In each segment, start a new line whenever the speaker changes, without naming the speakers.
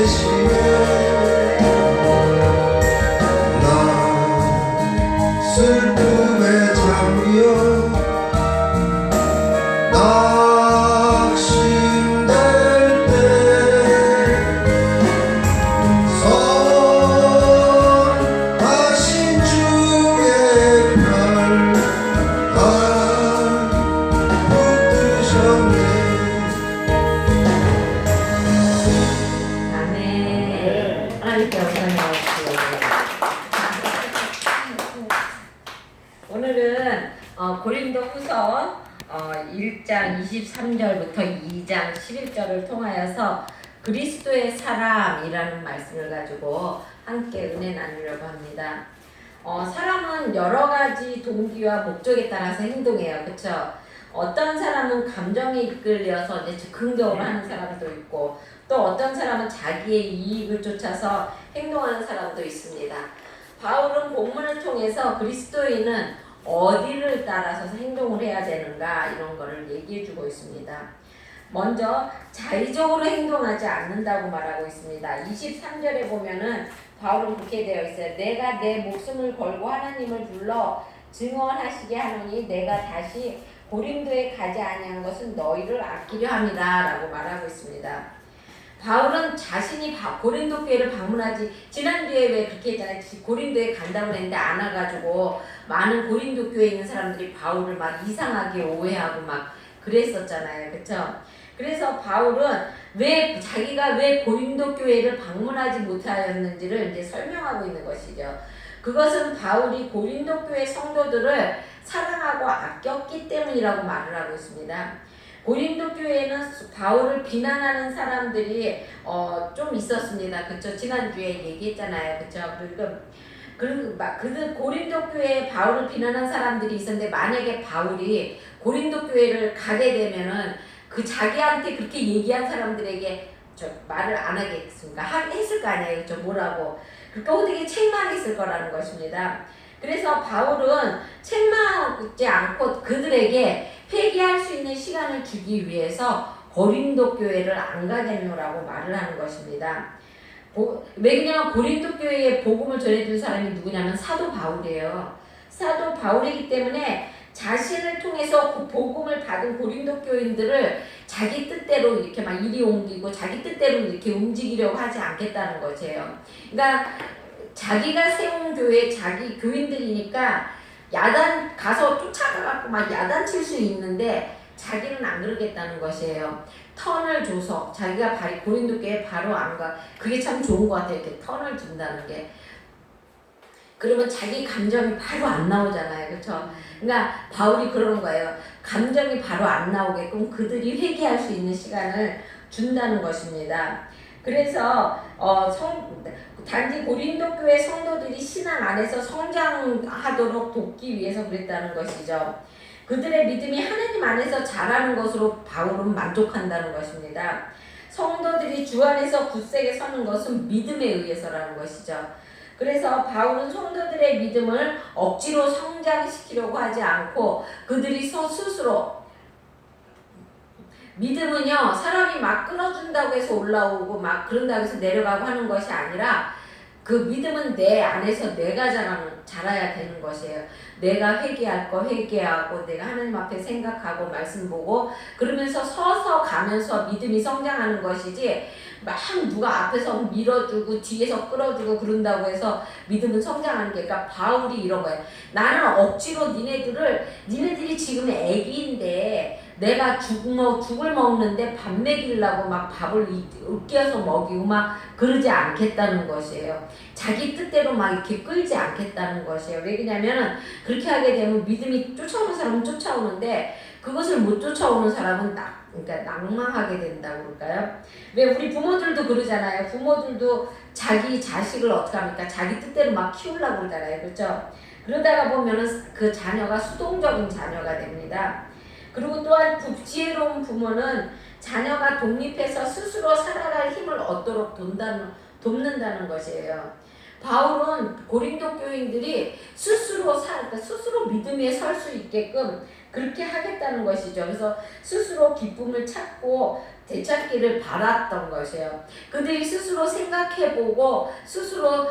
시에 나 슬픔에 잠겨 낙심될 때 선하신 주의 별 날 붙드셨네.
아멘. 하나님께 영광이옵시고. 오늘은 고린도후서 1장 23절부터 2장 11절을 통하여서 그리스도의 사람이라는 말씀을 가지고 함께 은혜 나누려고 합니다. 사람은 여러 가지 동기와 목적에 따라서 행동해요. 그렇죠? 어떤 사람은 감정에 이끌려서 이제 즉흥적으로 하는 사람도 있고, 또 어떤 사람은 자기의 이익을 쫓아서 행동하는 사람도 있습니다. 바울은 본문을 통해서 그리스도인은 어디를 따라서 행동을 해야 되는가 이런 거를 얘기해주고 있습니다. 먼저 자의적으로 행동하지 않는다고 말하고 있습니다. 23절에 보면은 바울은 그렇게 되어 있어요. 내가 내 목숨을 걸고 하나님을 불러 증언하시게 하노니 내가 다시 고린도에 가지 아니한 것은 너희를 아끼려 함이다 라고 말하고 있습니다. 바울은 자신이 고린도 교회를 방문하지, 지난주에 왜 그렇게 했잖아요. 고린도에 간다고 했는데 안 와가지고 많은 고린도 교회에 있는 사람들이 바울을 막 이상하게 오해하고 막 그랬었잖아요. 그쵸? 그래서 바울은 자기가 왜 고린도 교회를 방문하지 못하였는지를 이제 설명하고 있는 것이죠. 그것은 바울이 고린도 교회 성도들을 사랑하고 아꼈기 때문이라고 말을 하고 있습니다. 고린도 교회에는 바울을 비난하는 사람들이 좀 있었습니다. 그쵸? 지난주에 얘기했잖아요. 그쵸? 그리고 고린도 교회에 바울을 비난한 사람들이 있었는데, 만약에 바울이 고린도 교회를 가게 되면은 그 자기한테 그렇게 얘기한 사람들에게 말을 안 하겠습니까? 했을 거 아니에요. 그쵸? 뭐라고. 그러니까 어떻게 책망했을 거라는 것입니다. 그래서 바울은 책망하지 않고 그들에게 회개할 수 있는 시간을 주기 위해서 고린도 교회를 안 가겠노라고 말을 하는 것입니다. 왜냐하면 고린도 교회에 복음을 전해준 사람이 누구냐면 사도 바울이에요. 사도 바울이기 때문에 자신을 통해서 그 복음을 받은 고린도 교인들을 자기 뜻대로 이렇게 막 이리 옮기고 자기 뜻대로 이렇게 움직이려고 하지 않겠다는 것이에요. 그러니까 자기가 세운 교회 자기 교인들이니까 야단 가서 쫓아가갖고 막 야단칠 수 있는데 자기는 안 그러겠다는 것이에요. 턴을 줘서 자기가 고린도 교회에 바로 안 가. 그게 참 좋은 것 같아요. 이렇게 턴을 준다는 게. 그러면 자기 감정이 바로 안 나오잖아요. 그렇죠? 그러니까 바울이 그러는 거예요. 감정이 바로 안 나오게끔 그들이 회개할 수 있는 시간을 준다는 것입니다. 그래서 단지 고린도 교회 성도들이 신앙 안에서 성장하도록 돕기 위해서 그랬다는 것이죠. 그들의 믿음이 하나님 안에서 자라는 것으로 바울은 만족한다는 것입니다. 성도들이 주 안에서 굳세게 서는 것은 믿음에 의해서라는 것이죠. 그래서 바울은 성도들의 믿음을 억지로 성장시키려고 하지 않고 그들이 스스로, 믿음은요 사람이 막 끊어준다고 해서 올라오고 막 그런다고 해서 내려가고 하는 것이 아니라 그 믿음은 내 안에서 내가 자라야 되는 것이에요. 내가 회개할 거 회개하고 내가 하나님 앞에 생각하고 말씀 보고 그러면서 서서 가면서 믿음이 성장하는 것이지, 막 누가 앞에서 밀어주고 뒤에서 끌어주고 그런다고 해서 믿음은 성장하는 게, 그러니까 바울이 이런 거예요. 나는 억지로 니네들이 지금 애기인데 내가 죽을 먹는데 밥 먹이려고 막 밥을 으깨어서 먹이고 막 그러지 않겠다는 것이에요. 자기 뜻대로 막 이렇게 끌지 않겠다는 것이에요. 왜냐면은 그렇게 하게 되면 믿음이 쫓아오는 사람은 쫓아오는데 그것을 못 쫓아오는 사람은 그러니까 낭망하게 된다고 그럴까요? 왜 우리 부모들도 그러잖아요. 부모들도 자기 자식을 어떻게 합니까? 자기 뜻대로 막 키우려고 그러잖아요. 그렇죠? 그러다가 보면은 그 자녀가 수동적인 자녀가 됩니다. 그리고 또한 지혜로운 부모는 자녀가 독립해서 스스로 살아갈 힘을 얻도록 돕는다는 것이에요. 바울은 고린도 교인들이 그러니까 스스로 믿음에 설 수 있게끔 그렇게 하겠다는 것이죠. 그래서 스스로 기쁨을 찾고 되찾기를 바랐던 것이에요. 그들이 스스로 생각해보고 스스로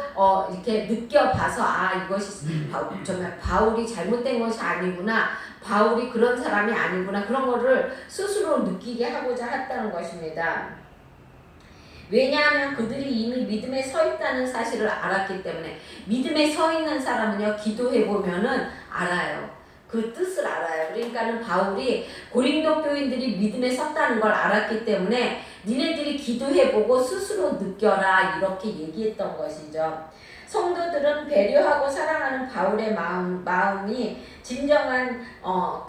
이렇게 느껴봐서 이것이 정말 바울이 잘못된 것이 아니구나, 바울이 그런 사람이 아니구나, 그런 거를 스스로 느끼게 하고자 했다는 것입니다. 왜냐하면 그들이 이미 믿음에 서 있다는 사실을 알았기 때문에. 믿음에 서 있는 사람은요, 기도해보면은 알아요. 그 뜻을 알아요. 그러니까는 바울이 고린도 교인들이 믿음에 섰다는 걸 알았기 때문에 니네들이 기도해보고 스스로 느껴라, 이렇게 얘기했던 것이죠. 성도들은 배려하고 사랑하는 바울의 마음이 진정한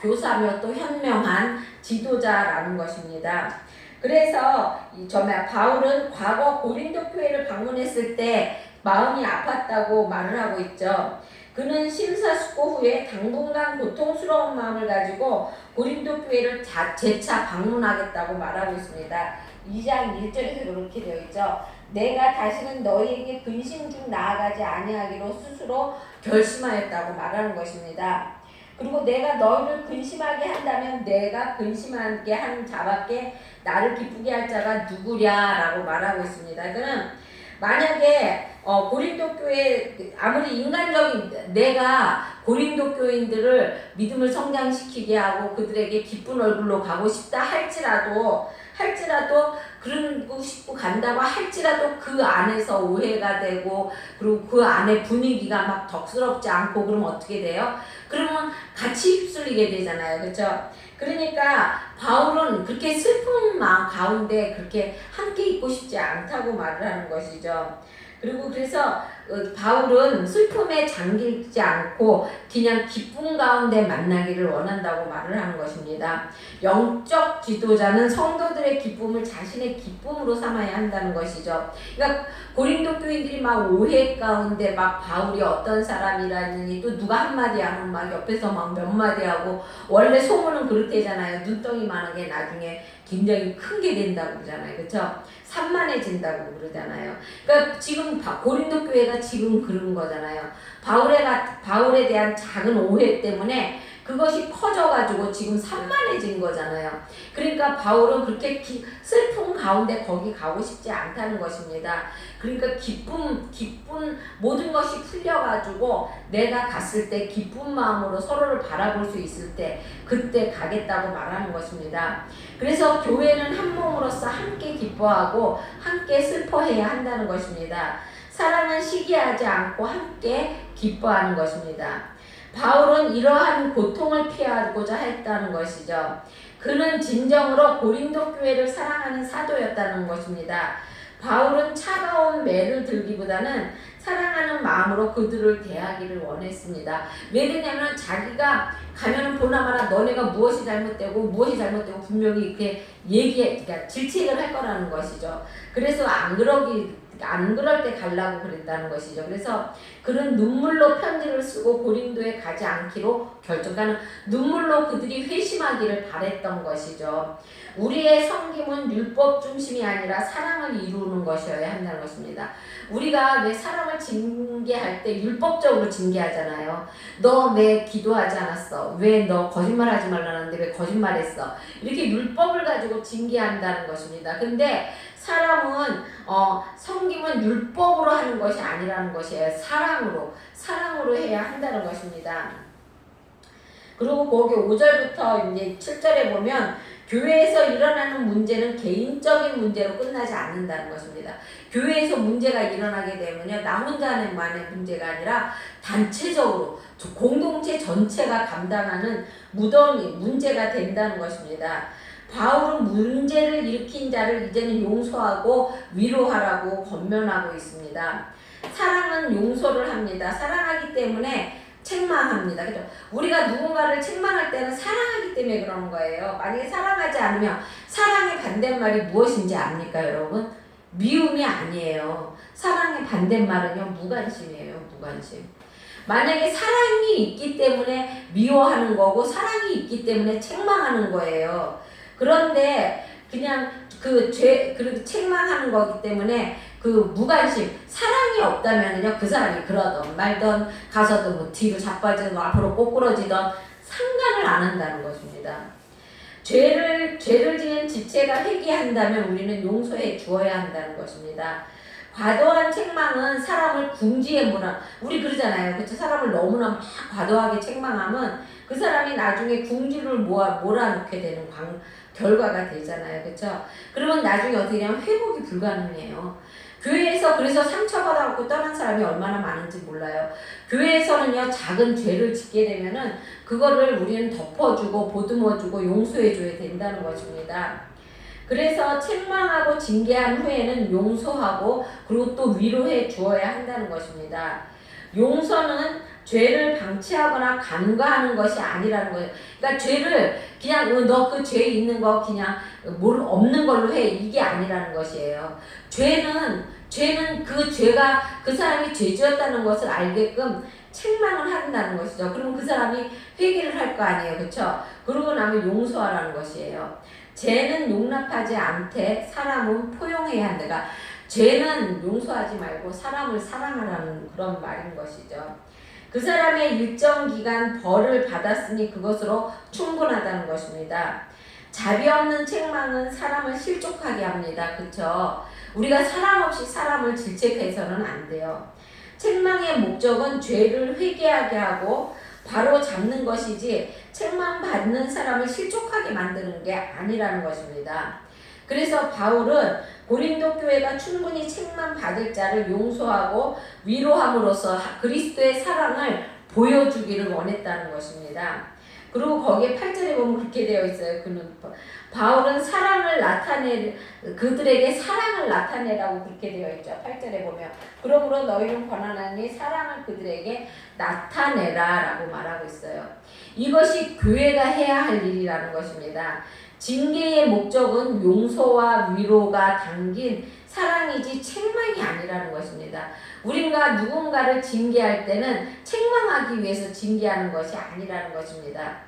교사며 또 현명한 지도자라는 것입니다. 그래서 정말 바울은 과거 고린도 교회를 방문했을 때 마음이 아팠다고 말을 하고 있죠. 그는 심사숙고 후에 당분간 고통스러운 마음을 가지고 고린도 교회를 재차 방문하겠다고 말하고 있습니다. 2장 1절에서 그렇게 되어 있죠. 내가 다시는 너희에게 근심 중 나아가지 아니하기로 스스로 결심하였다고 말하는 것입니다. 그리고 내가 너희를 근심하게 한다면 내가 근심하게 한 자밖에 나를 기쁘게 할 자가 누구랴라고 말하고 있습니다. 그는 만약에 고린도 교회 아무리 인간적인 내가 고린도 교인들을 믿음을 성장시키게 하고 그들에게 기쁜 얼굴로 가고 싶다 할지라도 그러고 싶고 간다고 할지라도 그 안에서 오해가 되고 그리고 그 안에 분위기가 막 덕스럽지 않고 그러면 어떻게 돼요? 그러면 같이 휩쓸리게 되잖아요. 그렇죠? 그러니까 바울은 그렇게 슬픈 마음 가운데 그렇게 함께 있고 싶지 않다고 말을 하는 것이죠. 그리고 그래서 바울은 슬픔에 잠기지 않고 그냥 기쁨 가운데 만나기를 원한다고 말을 하는 것입니다. 영적 지도자는 성도들의 기쁨을 자신의 기쁨으로 삼아야 한다는 것이죠. 그러니까 고린도 교인들이 막 오해 가운데 막 바울이 어떤 사람이라느니 또 누가 한마디 하면 막 옆에서 막 몇 마디 하고, 원래 소문은 그렇대잖아요. 눈덩이만한 게 나중에 굉장히 큰 게 된다고 그러잖아요. 그렇죠? 산만해진다고 그러잖아요. 그러니까 지금 고린도 교회가 지금 그런 거잖아요. 바울에 대한 작은 오해 때문에 그것이 커져가지고 지금 산만해진 거잖아요. 그러니까 바울은 그렇게 슬픔 가운데 거기 가고 싶지 않다는 것입니다. 그러니까 기쁜 모든 것이 풀려가지고 내가 갔을 때 기쁜 마음으로 서로를 바라볼 수 있을 때 그때 가겠다고 말하는 것입니다. 그래서 교회는 한 몸으로서 함께 기뻐하고 함께 슬퍼해야 한다는 것입니다. 사랑은 시기하지 않고 함께 기뻐하는 것입니다. 바울은 이러한 고통을 피하고자 했다는 것이죠. 그는 진정으로 고린도 교회를 사랑하는 사도였다는 것입니다. 바울은 차가운 매를 들기보다는 사랑하는 마음으로 그들을 대하기를 원했습니다. 왜 그러냐면 자기가 가면은 보나마나 너네가 무엇이 잘못되고 분명히 이렇게 그러니까 질책을 할 거라는 것이죠. 그래서 안 그럴 때 가려고 그랬다는 것이죠. 그래서 그는 눈물로 편지를 쓰고 고린도에 가지 않기로 결정하는, 눈물로 그들이 회심하기를 바랬던 것이죠. 우리의 섬김은 율법 중심이 아니라 사랑을 이루는 것이어야 한다는 것입니다. 우리가 왜 사람을 징계할 때 율법적으로 징계하잖아요. 너 왜 기도하지 않았어? 왜 너 거짓말하지 말라는데 왜 거짓말했어? 이렇게 율법을 가지고 징계한다는 것입니다. 근데 사람은 섬김은 율법으로 하는 것이 아니라는 것이에요. 사랑으로 해야 한다는 것입니다. 그리고 거기 5절부터 이제 7절에 보면 교회에서 일어나는 문제는 개인적인 문제로 끝나지 않는다는 것입니다. 교회에서 문제가 일어나게 되면요, 나 혼자만의 문제가 아니라 단체적으로 공동체 전체가 감당하는 무더운 문제가 된다는 것입니다. 바울은 문제를 일으킨 자를 이제는 용서하고 위로하라고 권면하고 있습니다. 사랑은 용서를 합니다. 사랑하기 때문에 책망합니다. 그죠? 우리가 누군가를 책망할 때는 사랑하기 때문에 그러는 거예요. 만약에 사랑하지 않으면, 사랑의 반대말이 무엇인지 압니까, 여러분? 미움이 아니에요. 사랑의 반대말은요, 무관심이에요. 무관심. 만약에 사랑이 있기 때문에 미워하는 거고 사랑이 있기 때문에 책망하는 거예요. 그런데 그냥 그렇게 책망하는 거기 때문에 그 무관심, 사랑이 없다면요 그 사람이 그러던 말던 가서도 뭐 뒤로 자빠지든 앞으로 꼬꾸러지던 상관을 안 한다는 것입니다. 죄를 지은 지체가 회개한다면 우리는 용서해 주어야 한다는 것입니다. 과도한 책망은 사람을 궁지에 우리 그러잖아요. 그렇죠? 사람을 너무나 막 과도하게 책망하면 그 사람이 나중에 궁지를 몰아넣게 되는 결과가 되잖아요. 그렇죠? 그러면 나중에 어떻게 되냐면 회복이 불가능해요. 교회에서 그래서 상처받아갖고 떠난 사람이 얼마나 많은지 몰라요. 교회에서는요 작은 죄를 짓게 되면은 그거를 우리는 덮어주고 보듬어주고 용서해줘야 된다는 것입니다. 그래서 책망하고 징계한 후에는 용서하고 그리고 또 위로해 주어야 한다는 것입니다. 용서는 죄를 방치하거나 간과하는 것이 아니라는 거예요. 그러니까 죄를 그냥 너 그 죄 있는 거 그냥 없는 걸로 해 이게 아니라는 것이에요. 죄는 그 죄가 그 사람이 죄지었다는 것을 알게끔 책망을 한다는 것이죠. 그러면 그 사람이 회개를 할 거 아니에요. 그렇죠? 그러고 나면 용서하라는 것이에요. 죄는 용납하지 않되 사람은 포용해야 한다. 그러니까 죄는 용서하지 말고 사람을 사랑하라는 그런 말인 것이죠. 그 사람의 일정 기간 벌을 받았으니 그것으로 충분하다는 것입니다. 자비 없는 책망은 사람을 실족하게 합니다. 그렇죠? 우리가 사람 없이 사람을 질책해서는 안 돼요. 책망의 목적은 죄를 회개하게 하고 바로 잡는 것이지 책망받는 사람을 실족하게 만드는 게 아니라는 것입니다. 그래서 바울은 고린도 교회가 충분히 책망받을 자를 용서하고 위로함으로써 그리스도의 사랑을 보여주기를 원했다는 것입니다. 그리고 거기에 8절에 보면 그렇게 되어 있어요. 바울은 그들에게 사랑을 나타내라고 그렇게 되어 있죠. 8절에 보면 그러므로 너희는 권하나니 사랑을 그들에게 나타내라 라고 말하고 있어요. 이것이 교회가 해야 할 일이라는 것입니다. 징계의 목적은 용서와 위로가 담긴 사랑이지 책망이 아니라는 것입니다. 우리가 누군가를 징계할 때는 책망하기 위해서 징계하는 것이 아니라는 것입니다.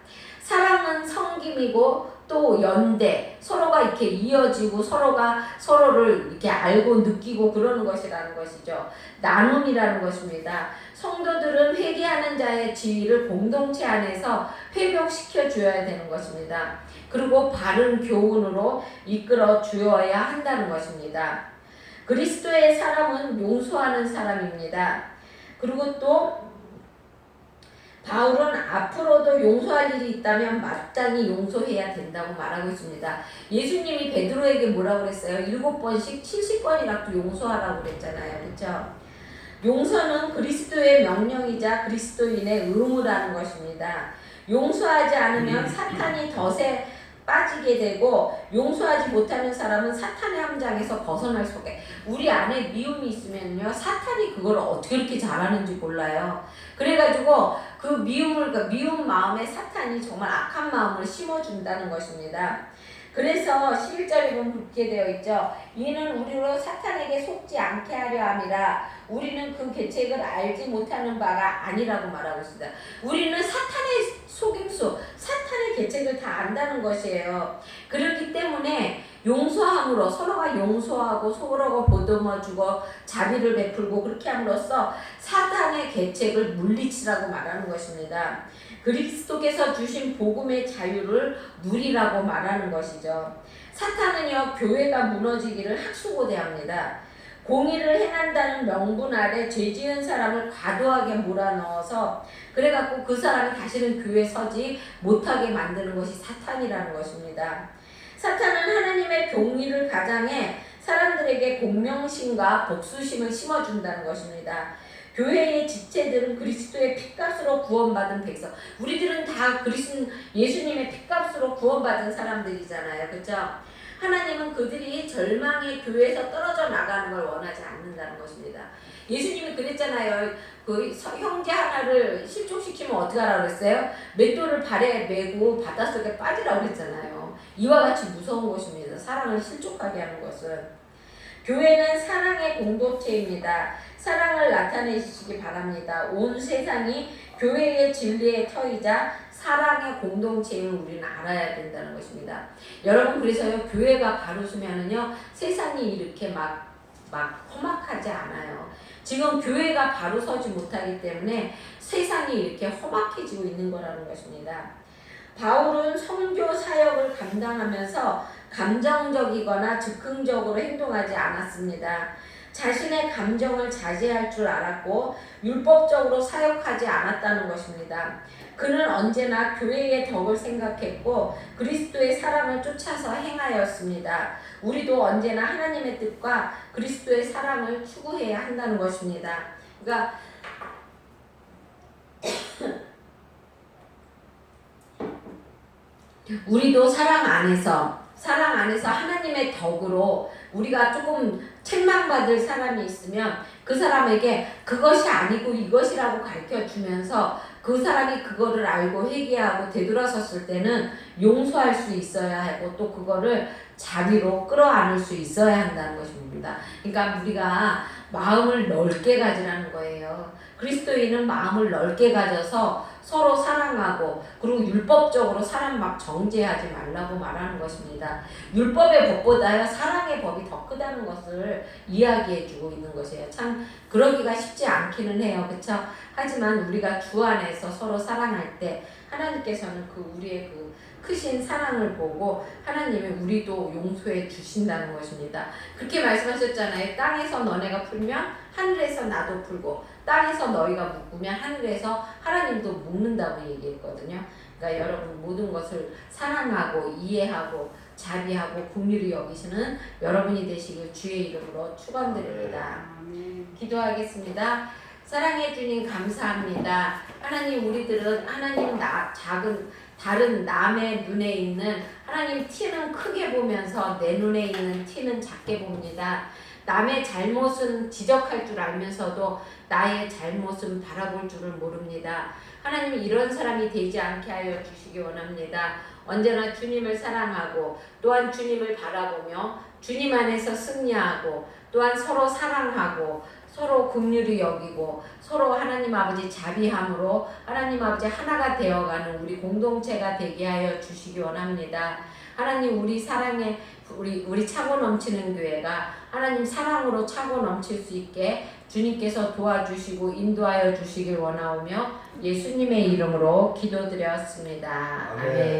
사랑은 섬김이고 또 연대, 서로가 이렇게 이어지고 서로가 서로를 이렇게 알고 느끼고 그러는 것이라는 것이죠. 나눔이라는 것입니다. 성도들은 회개하는 자의 지위를 공동체 안에서 회복시켜 주어야 되는 것입니다. 그리고 바른 교훈으로 이끌어 주어야 한다는 것입니다. 그리스도의 사람은 용서하는 사람입니다. 그리고 또 바울은 앞으로도 용서할 일이 있다면 마땅히 용서해야 된다고 말하고 있습니다. 예수님이 베드로에게 뭐라고 그랬어요? 7번씩 70번이라도 용서하라고 그랬잖아요. 그렇죠? 용서는 그리스도의 명령이자 그리스도인의 의무라는 것입니다. 용서하지 않으면 사탄이 덫에 빠지게 되고 용서하지 못하는 사람은 사탄의 함정에서 벗어날 수 없게. 우리 안에 미움이 있으면요 사탄이 그걸 어떻게 이렇게 잘하는지 몰라요. 그래가지고 그 미움 마음에 사탄이 정말 악한 마음을 심어준다는 것입니다. 그래서 11절에 보면 그렇게 되어 있죠. 이는 우리로 사탄에게 속지 않게 하려 함이라. 우리는 그 계책을 알지 못하는 바가 아니라고 말하고 있습니다. 우리는 사탄의 속임수, 사탄의 계책을 다 안다는 것이에요. 그렇기 때문에 용서함으로 서로가 용서하고 서로가 보듬어주고 자비를 베풀고 그렇게 함으로써 사탄의 계책을 물리치라고 말하는 것입니다. 그리스도께서 주신 복음의 자유를 누리라고 말하는 것이죠. 사탄은요 교회가 무너지기를 학수고대합니다. 공의를 행한다는 명분 아래 죄 지은 사람을 과도하게 몰아넣어서 그래갖고 그 사람이 다시는 교회에 서지 못하게 만드는 것이 사탄이라는 것입니다. 사탄은 하나님의 공의를 가장해 사람들에게 공명심과 복수심을 심어준다는 것입니다. 교회의 지체들은 그리스도의 핏값으로 구원받은 백성. 우리들은 다 예수님의 핏값으로 구원받은 사람들이잖아요. 그렇죠? 하나님은 그들이 절망의 교회에서 떨어져 나가는 걸 원하지 않는다는 것입니다. 예수님이 그랬잖아요. 그 형제 하나를 실족시키면 어떻게 하라고 그랬어요? 맷돌을 발에 메고 바닷속에 빠지라고 그랬잖아요. 이와 같이 무서운 것입니다. 사랑을 실족하게 하는 것은. 교회는 사랑의 공동체입니다. 사랑을 나타내시기 바랍니다. 온 세상이 교회의 진리의 터이자 사랑의 공동체임을 우리는 알아야 된다는 것입니다. 여러분 그래서요 교회가 바로 서면은요 세상이 이렇게 막 막 험악하지 않아요. 지금 교회가 바로 서지 못하기 때문에 세상이 이렇게 험악해지고 있는 거라는 것입니다. 바울은 선교 사역을 감당하면서 감정적이거나 즉흥적으로 행동하지 않았습니다. 자신의 감정을 자제할 줄 알았고 율법적으로 사역하지 않았다는 것입니다. 그는 언제나 교회의 덕을 생각했고 그리스도의 사랑을 쫓아서 행하였습니다. 우리도 언제나 하나님의 뜻과 그리스도의 사랑을 추구해야 한다는 것입니다. 그러니까 우리도 사랑 안에서 하나님의 덕으로 우리가 조금 책망받을 사람이 있으면 그 사람에게 그것이 아니고 이것이라고 가르쳐주면서 그 사람이 그거를 알고 회개하고 되돌아섰을 때는 용서할 수 있어야 하고 또 그거를 자비로 끌어안을 수 있어야 한다는 것입니다. 그러니까 우리가 마음을 넓게 가지라는 거예요. 그리스도인은 마음을 넓게 가져서 서로 사랑하고 그리고 율법적으로 사람 막 정죄하지 말라고 말하는 것입니다. 율법의 법보다요 사랑의 법이 더 크다는 것을 이야기해주고 있는 것이에요. 참 그러기가 쉽지 않기는 해요. 그렇죠? 하지만 우리가 주 안에서 서로 사랑할 때 하나님께서는 그 우리의 그 크신 사랑을 보고 하나님이 우리도 용서해 주신다는 것입니다. 그렇게 말씀하셨잖아요. 땅에서 너네가 풀면 하늘에서 나도 풀고 땅에서 너희가 묶으면 하늘에서 하나님도 묶는다고 얘기했거든요. 그러니까 여러분 모든 것을 사랑하고 이해하고 자비하고 긍휼히 여기시는 여러분이 되시길 주의 이름으로 축원드립니다. 기도하겠습니다. 사랑해 주님 감사합니다. 하나님 우리들은 하나님 다른 남의 눈에 있는 하나님 티는 크게 보면서 내 눈에 있는 티는 작게 봅니다. 남의 잘못은 지적할 줄 알면서도 나의 잘못은 바라볼 줄을 모릅니다. 하나님 이런 사람이 되지 않게 하여 주시기 원합니다. 언제나 주님을 사랑하고 또한 주님을 바라보며 주님 안에서 승리하고 또한 서로 사랑하고 서로 긍휼히 여기고 서로 하나님 아버지 자비함으로 하나님 아버지 하나가 되어가는 우리 공동체가 되게 하여 주시기 원합니다. 하나님 우리 사랑에 우리 차고 넘치는 교회가 하나님 사랑으로 차고 넘칠 수 있게 주님께서 도와주시고 인도하여 주시길 원하오며 예수님의 이름으로 기도드렸습니다. 아멘.